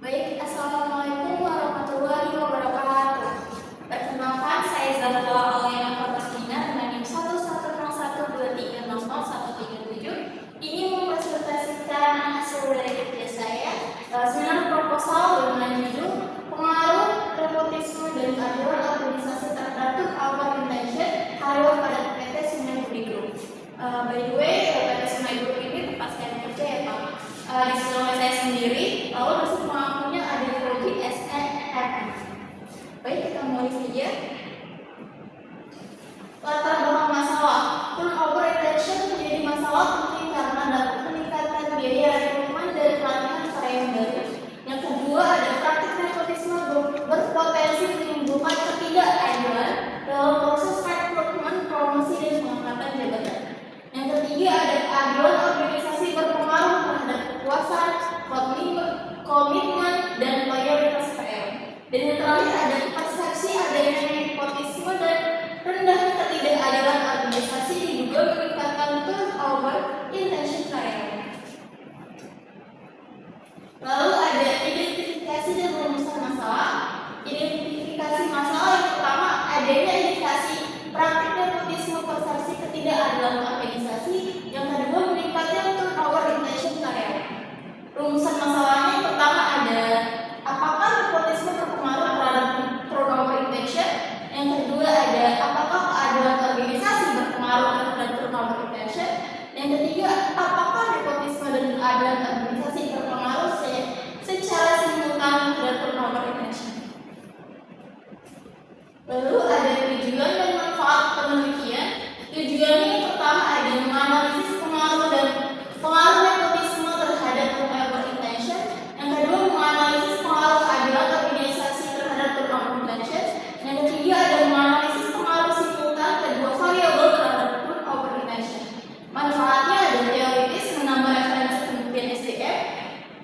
Baik, Assalamualaikum warahmatullahi wabarakatuh. Perkenalkan, saya Zahra Auliana Fatasina dengan NIM 11012360137 ingin mempresentasikan hasil dari kerja saya, seminar proposal dengan judul Pengaruh Nepotisme dan Keadilan Organisasi Terhadap Our Intention Karyawan pada PT Sungai Budi Group. By the way, PT Sungai Budi ini tempat saya kerja ya Pak. Di sekolah saya sendiri, lalu dosen pengampunya ada Prodi SNM. Baik, kita mulai saja. Latar belakang masalah turnover retention menjadi masalah penting karena dapat meningkatkan biaya rekrutmen dan pelatihan karyawan baru. Yang kedua, ada praktik nepotisme berpotensi menimbulkan ketidakadilan dalam proses rekrutmen, promosi, dan pengangkatan jabatan. Yang ketiga, ada keadilan organisasi berpengaruh terhadap kekuasaan, komitmen, dan loyalitas PM. Dan yang terakhir, ada persepsi adanya nepotisme dan rendahnya ketidakadilan organisasi juga meningkatkan turnover intention karyawan. Lalu ada identifikasi dan rumusan masalah. Identifikasi masalah yang pertama, adanya indikasi praktik nepotisme, persepsi ketidakadilan organisasi. Yang kedua, meningkatnya turnover intention karyawan. Rumusan masalahnya yang pertama ada apakah nepotisme berpengaruh terhadap turnover intention. Yang kedua ada apakah keadilan organisasi berpengaruh terhadap turnover intention. Yang ketiga, apakah nepotisme dan keadilan organisasi berpengaruh secara simultan terhadap turnover intention. Lalu ada tujuan dan manfaat penelitian. Tujuannya yang pertama ada menganalisis pengaruh nepotisme terhadap turnover intention. Yang kedua, menganalisis pengaruh keadilan organisasi terhadap turnover intention. Yang ketiga ada menganalisis pengaruh simultan kedua variabel terhadap turnover intention. Manfaatnya ada teoritis, menambah referensi penelitian SDM.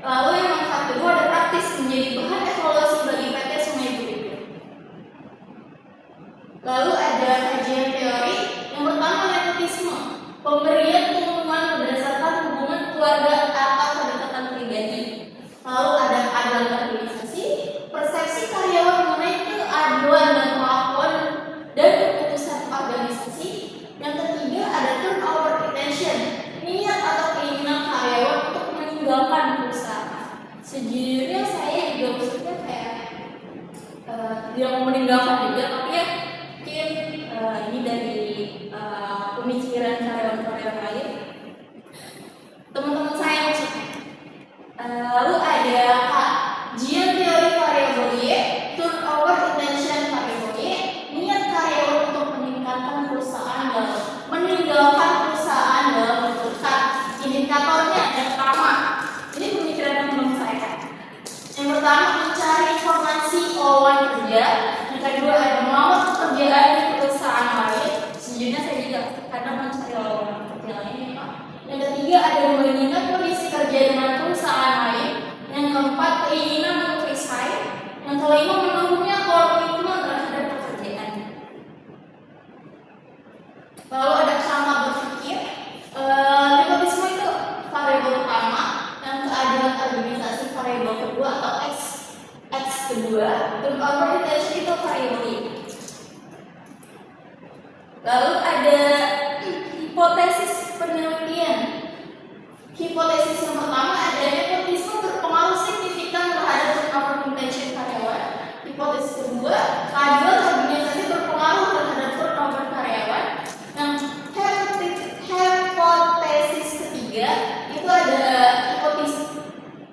Lalu yang manfaat kedua ada praktis, menjadi bahan evaluasi bagi PT Sungai Budi Group. Lalu ada kajian teori. Yang pertama, nepotisme, pemberian pengumuman berdasarkan hubungan keluarga atau kedekatan pribadi. Lalu ada keadilan organisasi, persepsi karyawan mengenai keadilan dan kemampuan dan keputusan organisasi. Yang ketiga ada turnover intention, niat atau keinginan karyawan untuk meninggalkan perusahaan. Sejujurnya saya juga maksudnya kayak tidak mau meninggalkan juga, tapi ya mungkin ini dari pemikiran karyawan-karyawan lain, teman-teman saya maksudnya. Lalu ada kajian teori variabel Y, turnover intention variabel Y, niat karyawan untuk meninggalkan perusahaan dalam bentuk indikatornya. Yang pertama, ini pemikiran teman-teman saya. Yang pertama, mencari informasi lowongan kerja. Yang kedua, ada melamar pekerjaan di perusahaan lain. Sejujurnya saya juga kadang mencari lowongan kerja lain ya Pak. Yang ketiga, ada membandingkan kondisi kerja dengan perusahaan lain. Yang keempat, keinginan untuk resign. Yang kelima, menurunnya komitmen terhadap pekerjaan. Lalu ada sama berpikir. Nepotisme itu variabel pertama, dan keadilan organisasi variabel kedua atau X kedua, turnover intention itu variabel Y. Lalu ada hipotesis penelitian. Hipotesis yang pertama ada nepotisme berpengaruh signifikan terhadap turnover intention karyawan. Hipotesis kedua, keadilan organisasi berpengaruh terhadap turnover karyawan. Yang hipotesis ketiga itu ada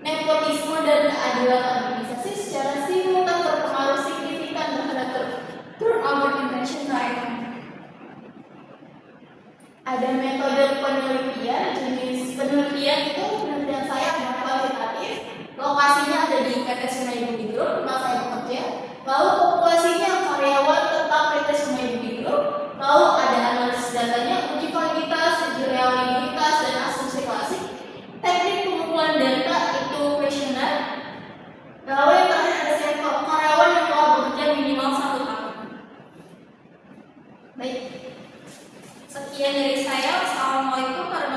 nepotisme dan keadilan organisasi secara simultan berpengaruh signifikan terhadap turnover intention karyawan. Ada metode penelitian. Jenis penelitian itu penelitian saya kualitatif. Lokasinya ada di PT Sungai Budi Group, tempat saya bekerja. Lalu populasinya karyawan tetap PT Sungai Budi Group. Lalu ada analisis datanya, uji validitas, uji reliabilitas, dan asumsi klasik. Teknik pengumpulan data itu kuesioner. Lalu yang terakhir ada sampel karyawan yang telah bekerja minimal 1 tahun. Baik, sekian dari saya. Assalamualaikum warahmatullahi wabarakatuh.